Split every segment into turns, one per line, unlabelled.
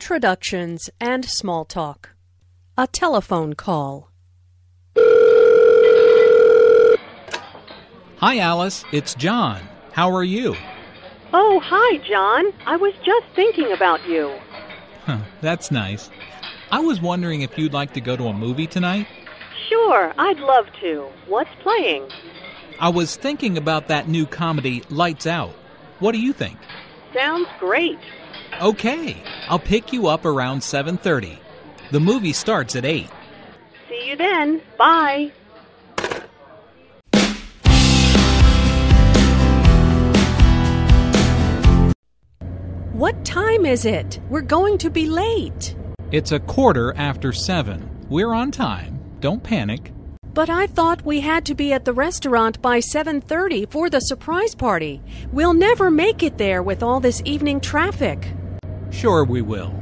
Introductions and small talk. A telephone call.
Hi, Alice. It's John. How are you?
Oh, hi, John. I was just thinking about you.
That's nice. I was wondering if you'd like to go to a movie tonight?
Sure, I'd love to. What's playing?
I was thinking about that new comedy, Lights Out. What do you think?
Sounds great.
Okay, I'll pick you up around 7:30. The movie starts at 8.
See you then. Bye.
What time is it? We're going to be late.
It's 7:15. We're on time. Don't panic.
But I thought we had to be at the restaurant by 7:30 for the surprise party. We'll never make it there with all this evening traffic.
Sure we will.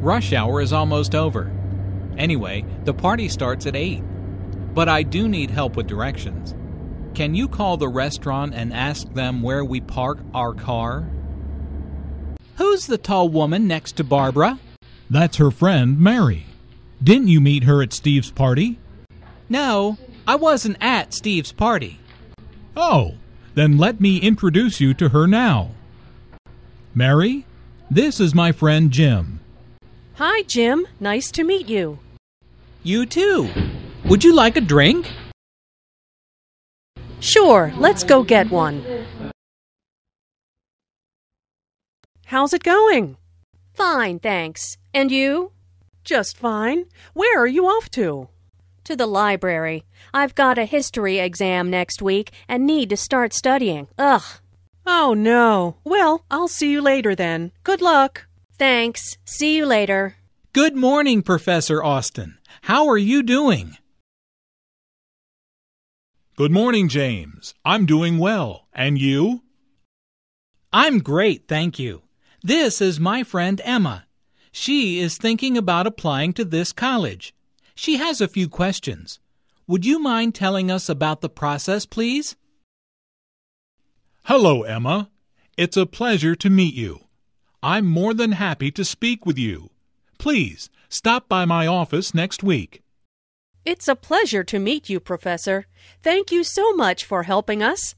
Rush hour is almost over. Anyway, the party starts at 8. But I do need help with directions. Can you call the restaurant and ask them where we park our car? Who's the tall woman next to Barbara?
That's her friend, Mary. Didn't you meet her at Steve's party?
No, I wasn't at Steve's party.
Oh, then let me introduce you to her now. Mary, this is my friend Jim.
Hi, Jim. Nice to meet you.
You too. Would you like a drink?
Sure, let's go get one. How's it going? Fine, thanks. And you? Just fine. Where are you off to? To the library. I've got a history exam next week and need to start studying. Ugh. Oh, no. Well, I'll see you later then. Good luck. Thanks. See you later.
Good morning, Professor Austin. How are you doing?
Good morning, James. I'm doing well. And you?
I'm great, thank you. This is my friend Emma. She is thinking about applying to this college. She has a few questions. Would you mind telling us about the process, please?
Hello, Emma. It's a pleasure to meet you. I'm more than happy to speak with you. Please, stop by my office next week.
It's a pleasure to meet you, Professor. Thank you so much for helping us.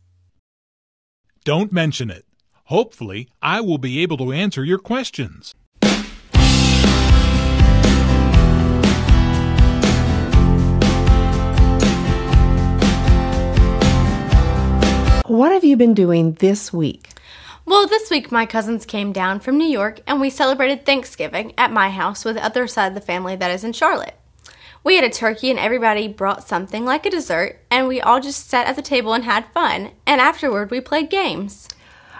Don't mention it. Hopefully, I will be able to answer your questions.
What have you been doing this week?
Well, this week my cousins came down from New York and we celebrated Thanksgiving at my house with the other side of the family that is in Charlotte. We had a turkey and everybody brought something like a dessert and we all just sat at the table and had fun, and afterward we played games.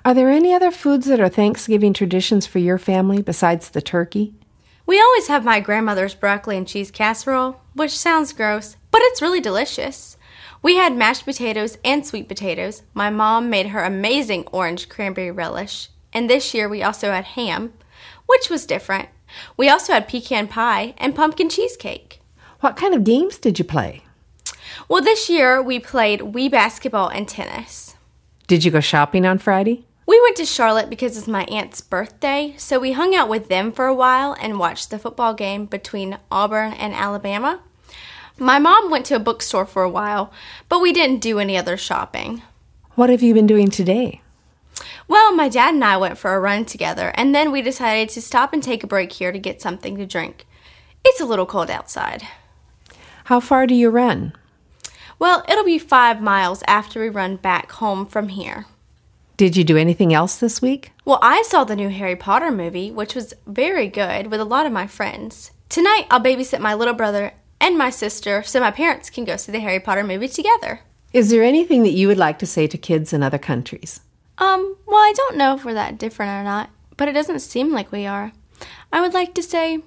Are there any other foods that are Thanksgiving traditions for your family besides the turkey?
We always have my grandmother's broccoli and cheese casserole, which sounds gross, but it's really delicious. We had mashed potatoes and sweet potatoes. My mom made her amazing orange cranberry relish. And this year we also had ham, which was different. We also had pecan pie and pumpkin cheesecake.
What kind of games did you play?
Well, this year we played Wii basketball and tennis.
Did you go shopping on Friday?
We went to Charlotte because it's my aunt's birthday, so we hung out with them for a while and watched the football game between Auburn and Alabama. My mom went to a bookstore for a while, but we didn't do any other shopping.
What have you been doing today?
Well, my dad and I went for a run together, and then we decided to stop and take a break here to get something to drink. It's a little cold outside.
How far do you run?
Well, it'll be 5 miles after we run back home from here.
Did you do anything else this week?
Well, I saw the new Harry Potter movie, which was very good with a lot of my friends. Tonight, I'll babysit my little brother and my sister so my parents can go see the Harry Potter movie together.
Is there anything that you would like to say to kids in other countries?
Well, I don't know if we're that different or not, but it doesn't seem like we are. I would like to say,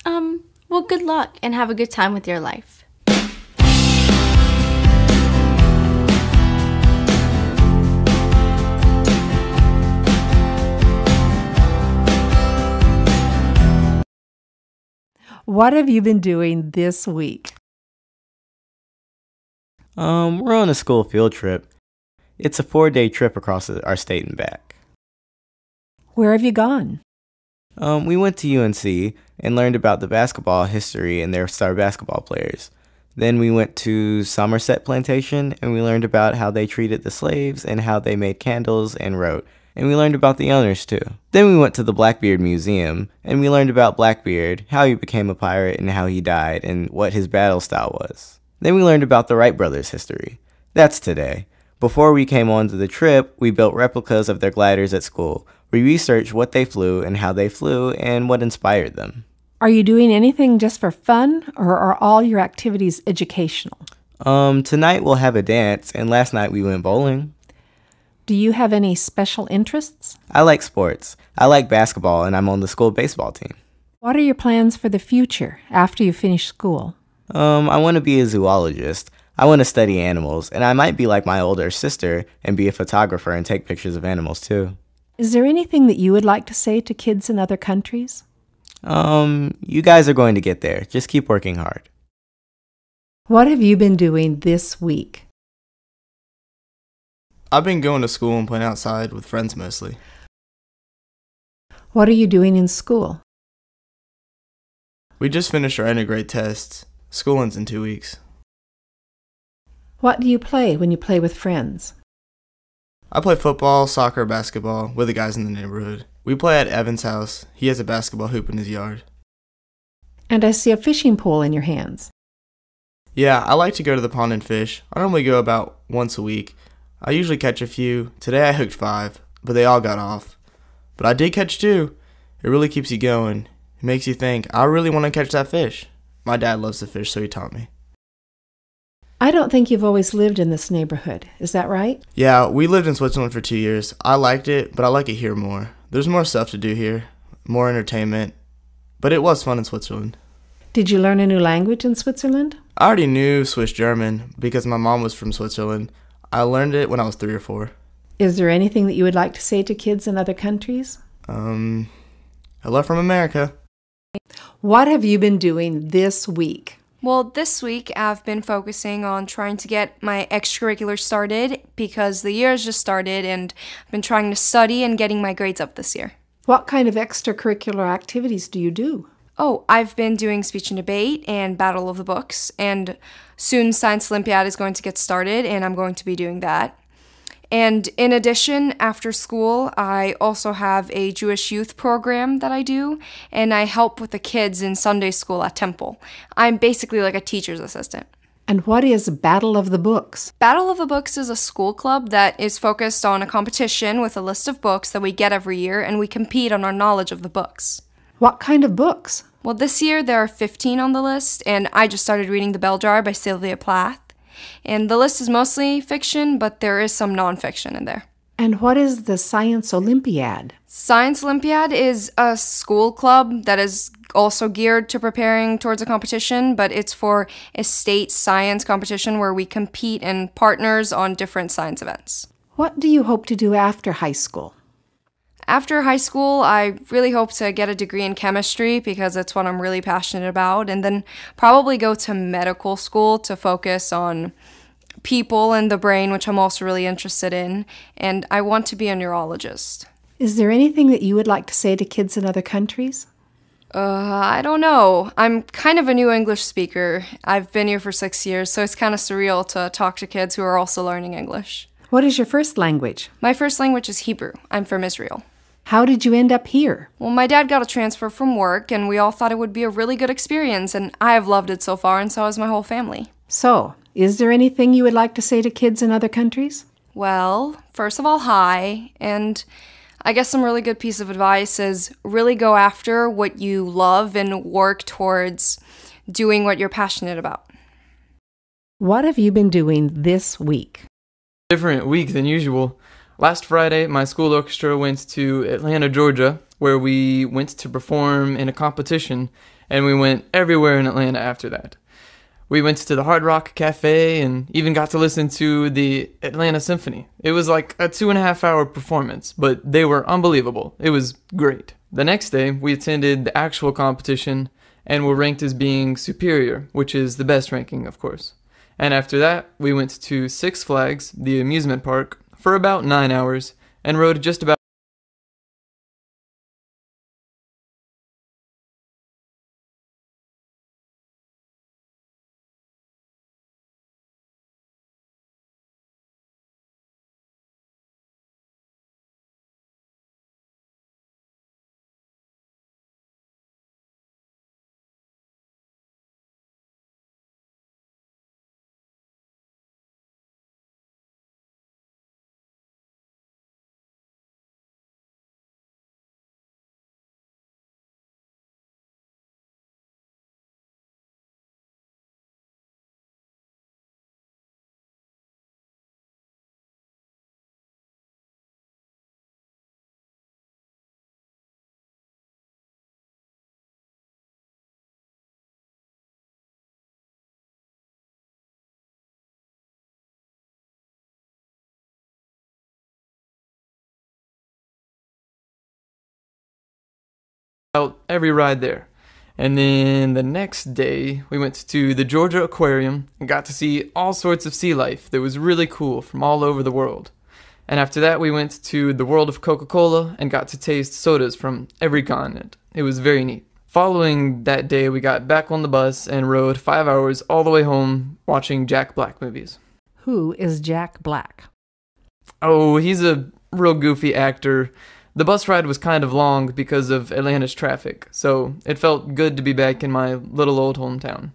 well, good luck and have a good time with your life.
What have you been doing this week?
We're on a school field trip. It's a 4-day trip across our state and back.
Where have you gone?
We went to UNC and learned about the basketball history and their star basketball players. Then we went to Somerset Plantation and we learned about how they treated the slaves and how they made candles and wrote. And we learned about the owners too. Then we went to the Blackbeard Museum and we learned about Blackbeard, how he became a pirate and how he died and what his battle style was. Then we learned about the Wright brothers' history. That's today. Before we came on to the trip, we built replicas of their gliders at school. We researched what they flew and how they flew and what inspired them.
Are you doing anything just for fun, or are all your activities educational?
Tonight we'll have a dance, and last night we went bowling.
Do you have any special interests?
I like sports. I like basketball, and I'm on the school baseball team.
What are your plans for the future after you finish school?
I want to be a zoologist. I want to study animals, and I might be like my older sister and be a photographer and take pictures of animals too.
Is there anything that you would like to say to kids in other countries?
You guys are going to get there. Just keep working hard.
What have you been doing this week?
I've been going to school and playing outside with friends mostly.
What are you doing in school?
We just finished our end of grade tests. School ends in 2 weeks.
What do you play when you play with friends?
I play football, soccer, basketball with the guys in the neighborhood. We play at Evan's house. He has a basketball hoop in his yard.
And I see a fishing pole in your hands.
Yeah, I like to go to the pond and fish. I normally go about once a week. I usually catch a few. Today I hooked 5, but they all got off. But I did catch 2. It really keeps you going. It makes you think, I really want to catch that fish. My dad loves to fish, so he taught me.
I don't think you've always lived in this neighborhood. Is that right?
Yeah, we lived in Switzerland for 2 years. I liked it, but I like it here more. There's more stuff to do here, more entertainment. But it was fun in Switzerland.
Did you learn a new language in Switzerland?
I already knew Swiss German because my mom was from Switzerland. I learned it when I was 3 or 4.
Is there anything that you would like to say to kids in other countries?
Hello from America.
What have you been doing this week?
Well, this week I've been focusing on trying to get my extracurriculars started because the year has just started and I've been trying to study and getting my grades up this year.
What kind of extracurricular activities do you do?
Oh, I've been doing speech and debate and Battle of the Books, and soon Science Olympiad is going to get started and I'm going to be doing that. And in addition, after school, I also have a Jewish youth program that I do, and I help with the kids in Sunday school at Temple. I'm basically like a teacher's assistant.
And what is Battle of the Books?
Battle of the Books is a school club that is focused on a competition with a list of books that we get every year, and we compete on our knowledge of the books.
What kind of books?
Well, this year there are 15 on the list, and I just started reading The Bell Jar by Sylvia Plath. And the list is mostly fiction, but there is some nonfiction in there.
And what is the Science Olympiad?
Science Olympiad is a school club that is also geared to preparing towards a competition, but it's for a state science competition where we compete in partners on different science events.
What do you hope to do after high school?
After high school, I really hope to get a degree in chemistry because it's what I'm really passionate about, and then probably go to medical school to focus on people and the brain, which I'm also really interested in, and I want to be a neurologist.
Is there anything that you would like to say to kids in other countries?
I don't know. I'm kind of a new English speaker. I've been here for 6 years, so it's kind of surreal to talk to kids who are also learning English.
What is your first language?
My first language is Hebrew. I'm from Israel.
How did you end up here?
Well, my dad got a transfer from work, and we all thought it would be a really good experience, and I have loved it so far, and so has my whole family.
So, is there anything you would like to say to kids in other countries?
Well, first of all, hi, and I guess some really good piece of advice is really go after what you love and work towards doing what you're passionate about.
What have you been doing this week?
Different week than usual. Last Friday, my school orchestra went to Atlanta, Georgia, where we went to perform in a competition, and we went everywhere in Atlanta after that. We went to the Hard Rock Cafe and even got to listen to the Atlanta Symphony. It was like a 2.5-hour performance, but they were unbelievable. It was great. The next day, we attended the actual competition and were ranked as being superior, which is the best ranking, of course. And after that, we went to Six Flags, the amusement park, for about 9 hours and rode just about out every ride there. And then the next day, we went to the Georgia Aquarium and got to see all sorts of sea life that was really cool from all over the world. And after that, we went to the world of Coca-Cola and got to taste sodas from every continent. It was very neat. Following that day, we got back on the bus and rode 5 hours all the way home watching Jack Black movies.
Who is Jack Black?
Oh, he's a real goofy actor. The bus ride was kind of long because of Atlanta's traffic, so it felt good to be back in my little old hometown.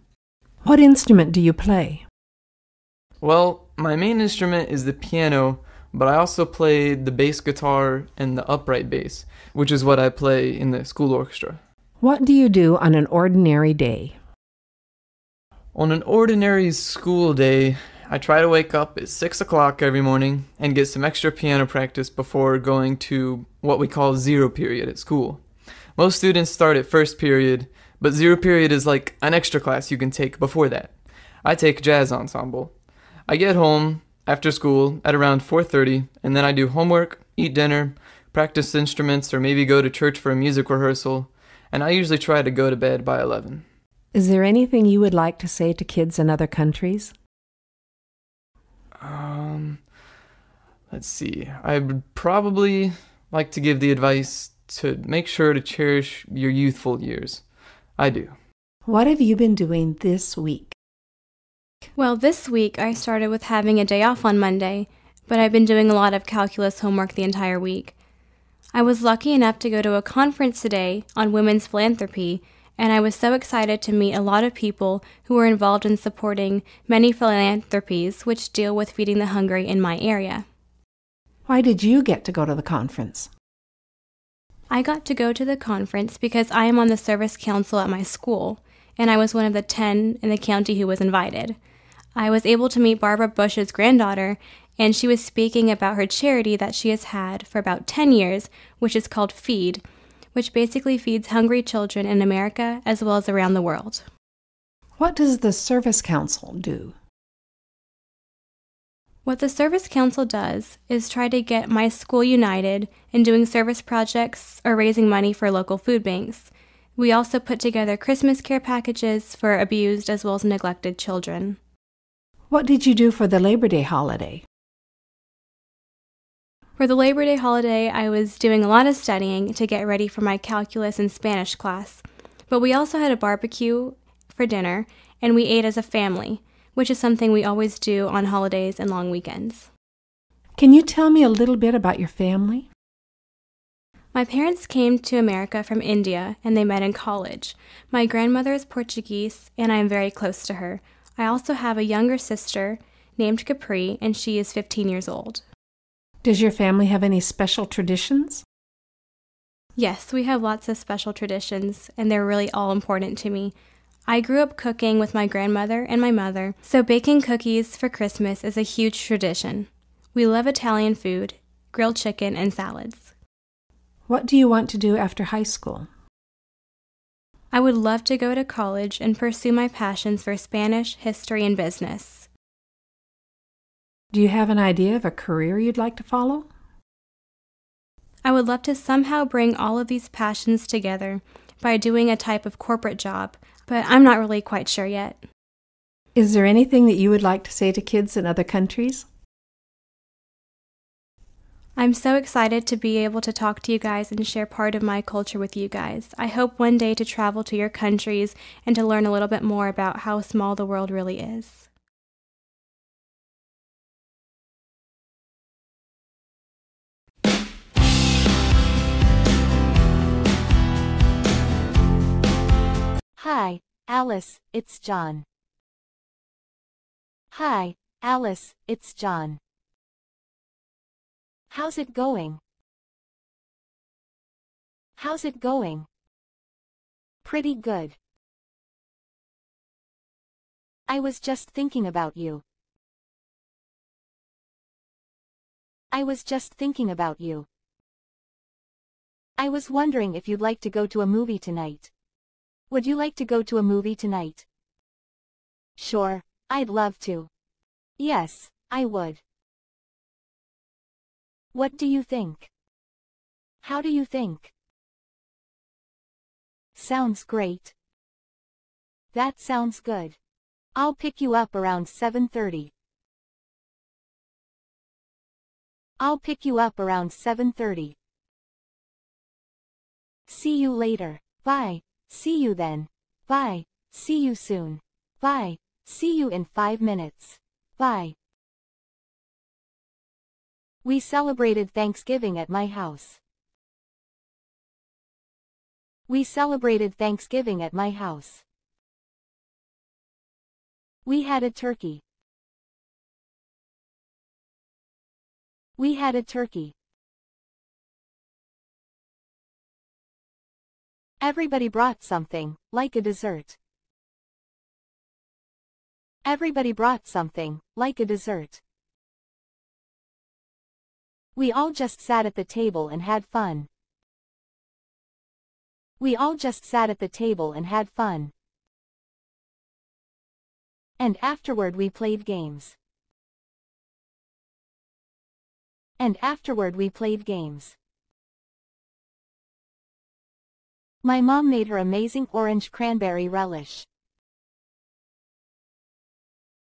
What instrument do you play?
Well, my main instrument is the piano, but I also play the bass guitar and the upright bass, which is what I play in the school orchestra.
What do you do on an ordinary day?
On an ordinary school day, I try to wake up at 6 o'clock every morning and get some extra piano practice before going to what we call zero period at school. Most students start at first period, but zero period is like an extra class you can take before that. I take jazz ensemble. I get home after school at around 4:30, and then I do homework, eat dinner, practice instruments, or maybe go to church for a music rehearsal, and I usually try to go to bed by 11.
Is there anything you would like to say to kids in other countries?
Let's see. I would probably like to give the advice to make sure to cherish your youthful years. I do.
What have you been doing this week?
Well, this week I started with having a day off on Monday, but I've been doing a lot of calculus homework the entire week. I was lucky enough to go to a conference today on women's philanthropy, and I was so excited to meet a lot of people who are involved in supporting many philanthropies which deal with feeding the hungry in my area.
Why did you get to go to the conference?
I got to go to the conference because I am on the service council at my school, and I was one of the 10 in the county who was invited. I was able to meet Barbara Bush's granddaughter, and she was speaking about her charity that she has had for about 10 years, which is called FEED, which basically feeds hungry children in America as well as around the world.
What does the Service Council do?
What the Service Council does is try to get my school united in doing service projects or raising money for local food banks. We also put together Christmas care packages for abused as well as neglected children.
What did you do for the Labor Day holiday?
For the Labor Day holiday, I was doing a lot of studying to get ready for my calculus and Spanish class. But we also had a barbecue for dinner, and we ate as a family, which is something we always do on holidays and long weekends.
Can you tell me a little bit about your family?
My parents came to America from India, and they met in college. My grandmother is Portuguese, and I am very close to her. I also have a younger sister named Capri, and she is 15 years old.
Does your family have any special traditions?
Yes, we have lots of special traditions, and they're really all important to me. I grew up cooking with my grandmother and my mother, so baking cookies for Christmas is a huge tradition. We love Italian food, grilled chicken, and salads.
What do you want to do after high school?
I would love to go to college and pursue my passions for Spanish, history, and business.
Do you have an idea of a career you'd like to follow?
I would love to somehow bring all of these passions together by doing a type of corporate job, but I'm not really quite sure yet.
Is there anything that you would like to say to kids in other countries?
I'm so excited to be able to talk to you guys and share part of my culture with you guys. I hope one day to travel to your countries and to learn a little bit more about how small the world really is.
Hi, Alice, it's John. Hi, Alice, it's John. How's it going? How's it going? Pretty good. I was just thinking about you. I was just thinking about you. I was wondering if you'd like to go to a movie tonight. Would you like to go to a movie tonight? Sure, I'd love to. Yes, I would. What do you think? How do you think? Sounds great. That sounds good. I'll pick you up around 7:30. I'll pick you up around 7:30. See you later. Bye. See you then. Bye. See you soon. Bye. See you in 5 minutes. Bye. We celebrated Thanksgiving at my house. We celebrated Thanksgiving at my house. We had a turkey. We had a turkey. Everybody brought something, like a dessert. Everybody brought something, like a dessert. We all just sat at the table and had fun. We all just sat at the table and had fun. And afterward we played games. And afterward we played games. My mom made her amazing orange cranberry relish.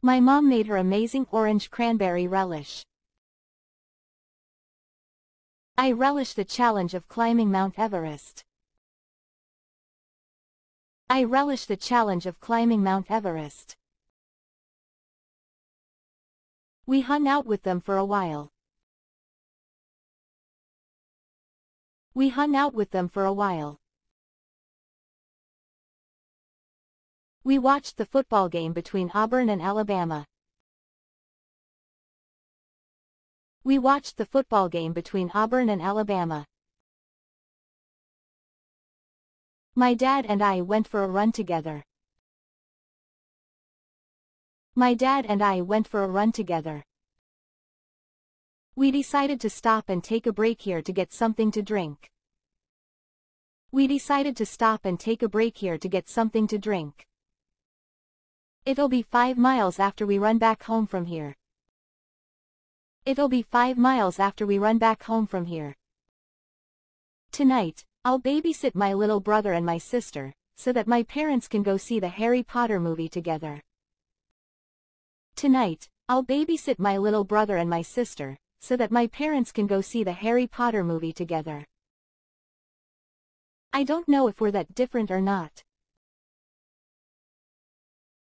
My mom made her amazing orange cranberry relish. I relish the challenge of climbing Mount Everest. I relish the challenge of climbing Mount Everest. We hung out with them for a while. We hung out with them for a while. We watched the football game between Auburn and Alabama. We watched the football game between Auburn and Alabama. My dad and I went for a run together. My dad and I went for a run together. We decided to stop and take a break here to get something to drink. We decided to stop and take a break here to get something to drink. It'll be 5 miles after we run back home from here. It'll be 5 miles after we run back home from here. Tonight, I'll babysit my little brother and my sister, so that my parents can go see the Harry Potter movie together. Tonight, I'll babysit my little brother and my sister, so that my parents can go see the Harry Potter movie together. I don't know if we're that different or not.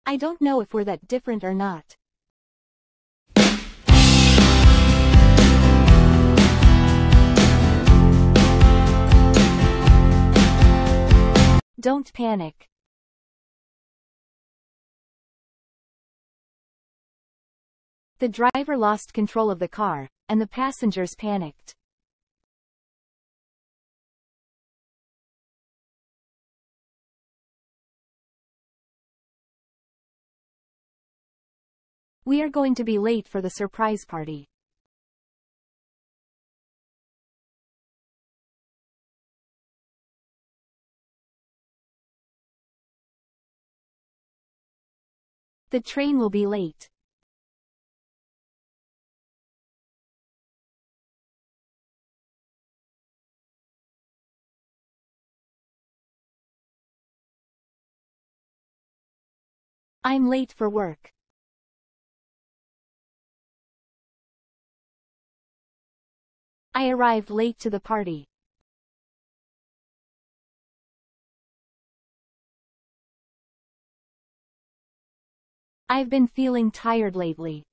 I don't know if we're that different or not. Don't panic. The driver lost control of the car, and the passengers panicked. We are going to be late for the surprise party. The train will be late. I'm late for work. I arrived late to the party. I've been feeling tired lately.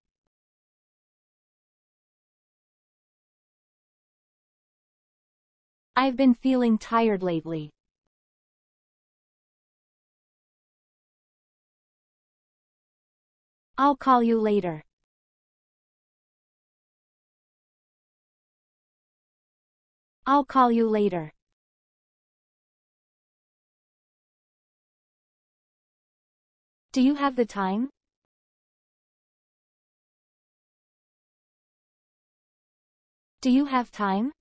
I've been feeling tired lately. I'll call you later. I'll call you later. Do you have the time? Do you have time?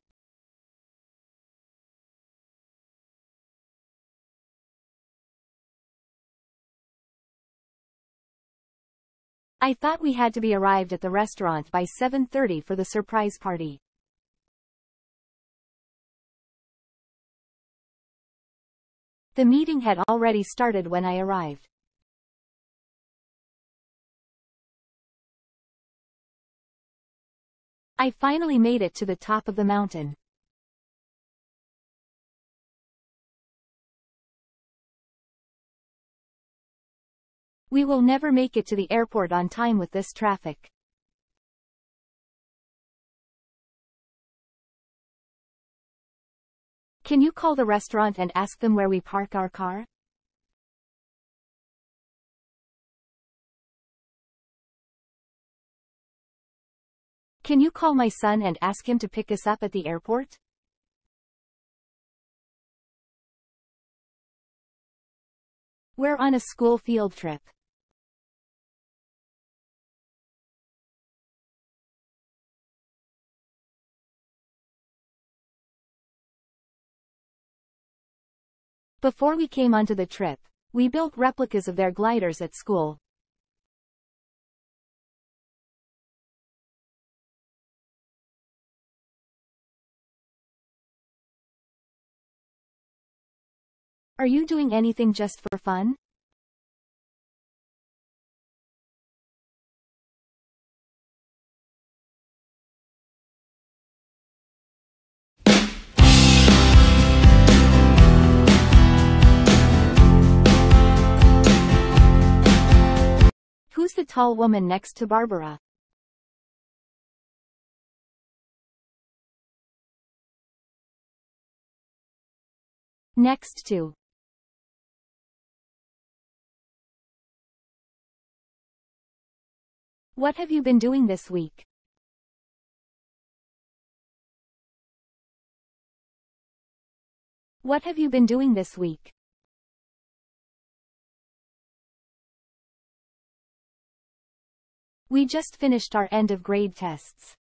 I thought we had to be arrived at the restaurant by 7:30 for the surprise party. . The meeting had already started when I arrived. I finally made it to the top of the mountain. We will never make it to the airport on time with this traffic. Can you call the restaurant and ask them where we park our car? Can you call my son and ask him to pick us up at the airport? We're on a school field trip. Before we came onto the trip, we built replicas of their gliders at school. Are you doing anything just for fun? Who's the tall woman next to Barbara? Next to. What have you been doing this week? What have you been doing this week? We just finished our end of grade tests.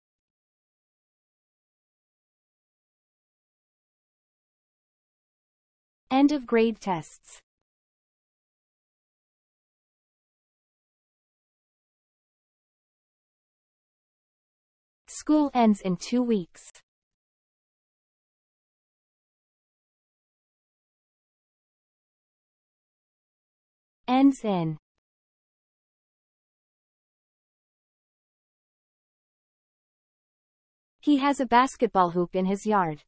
End of grade tests. School ends in 2 weeks. Ends in. He has a basketball hoop in his yard.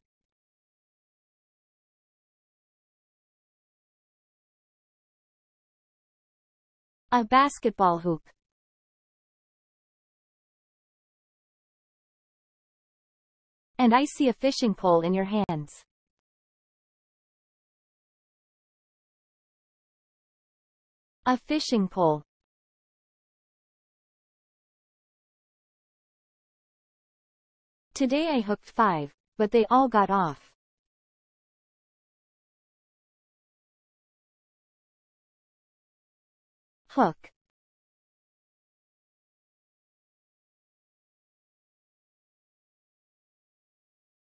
A basketball hoop. And I see a fishing pole in your hands. A fishing pole. Today I hooked 5, but they all got off. Hook.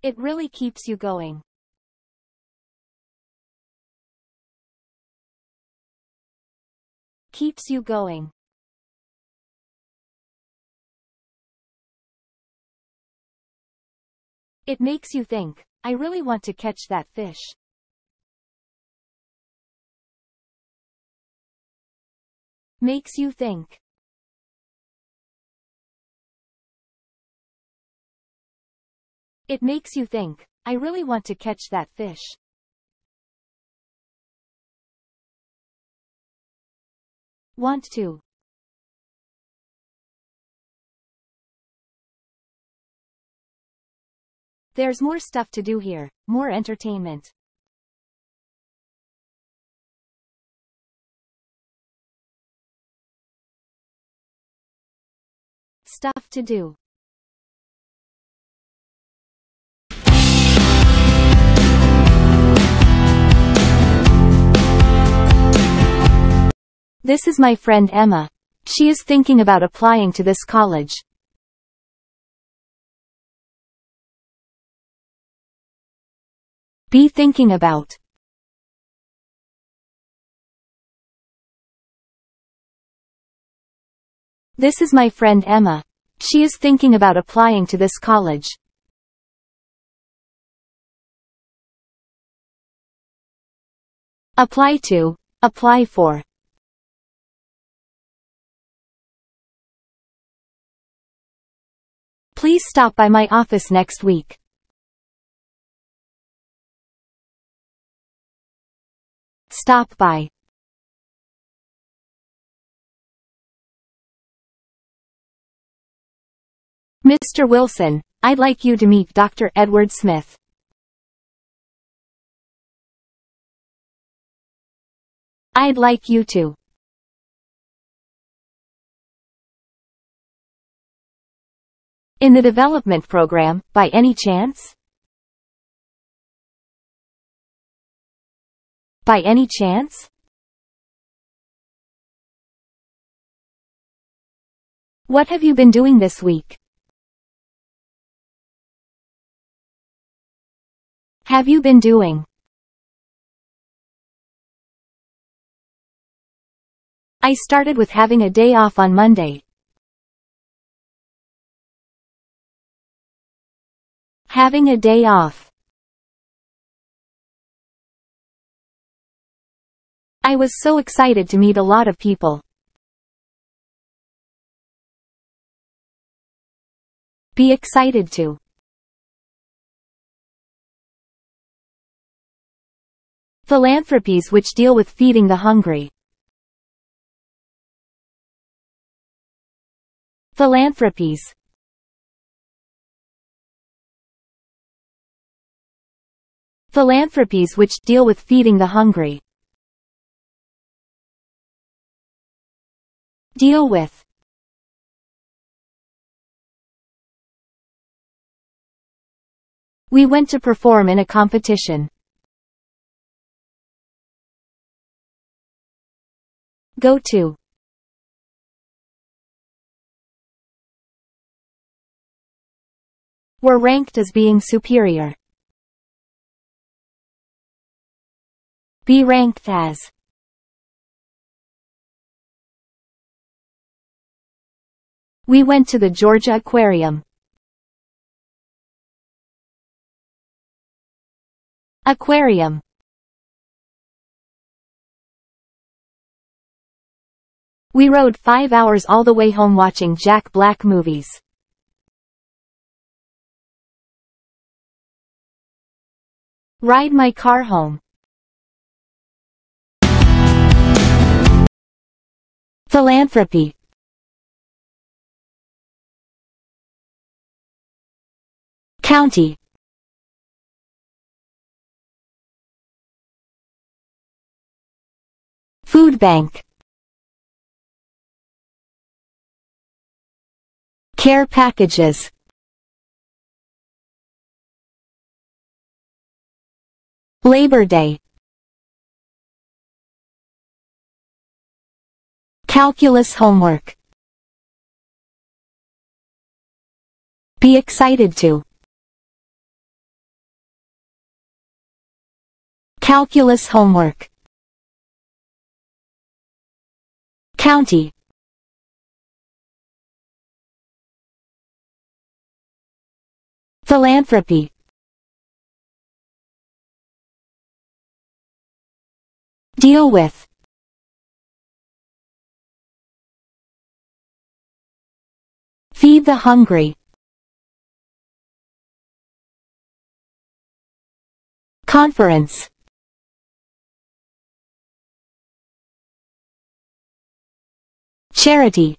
It really keeps you going. Keeps you going. It makes you think, I really want to catch that fish. Makes you think. It makes you think, I really want to catch that fish. Want to. There's more stuff to do here, more entertainment. Stuff to do. This is my friend Emma. She is thinking about applying to this college. Be thinking about. This is my friend Emma. She is thinking about applying to this college. Apply to, apply for. Please stop by my office next week. Stop by. Mr. Wilson, I'd like you to meet Dr. Edward Smith. I'd like you to. In the development program, by any chance? By any chance? What have you been doing this week? Have you been doing? I started with having a day off on Monday. Having a day off. I was so excited to meet a lot of people. Be excited to. Philanthropies which deal with feeding the hungry. Philanthropies. Philanthropies which deal with feeding the hungry. Deal with. We went to perform in a competition. Go to. Were ranked as being superior. Be ranked as. We went to the Georgia Aquarium. Aquarium. We rode 5 hours all the way home watching Jack Black movies. Ride my car home. Philanthropy. County. Food bank. Care packages. Labor Day. Calculus homework. Be excited to. Calculus homework. County. Philanthropy. Deal with. Feed the hungry. Conference. Charity.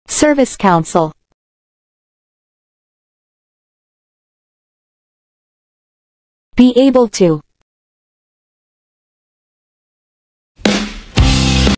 Service Council. Be able to.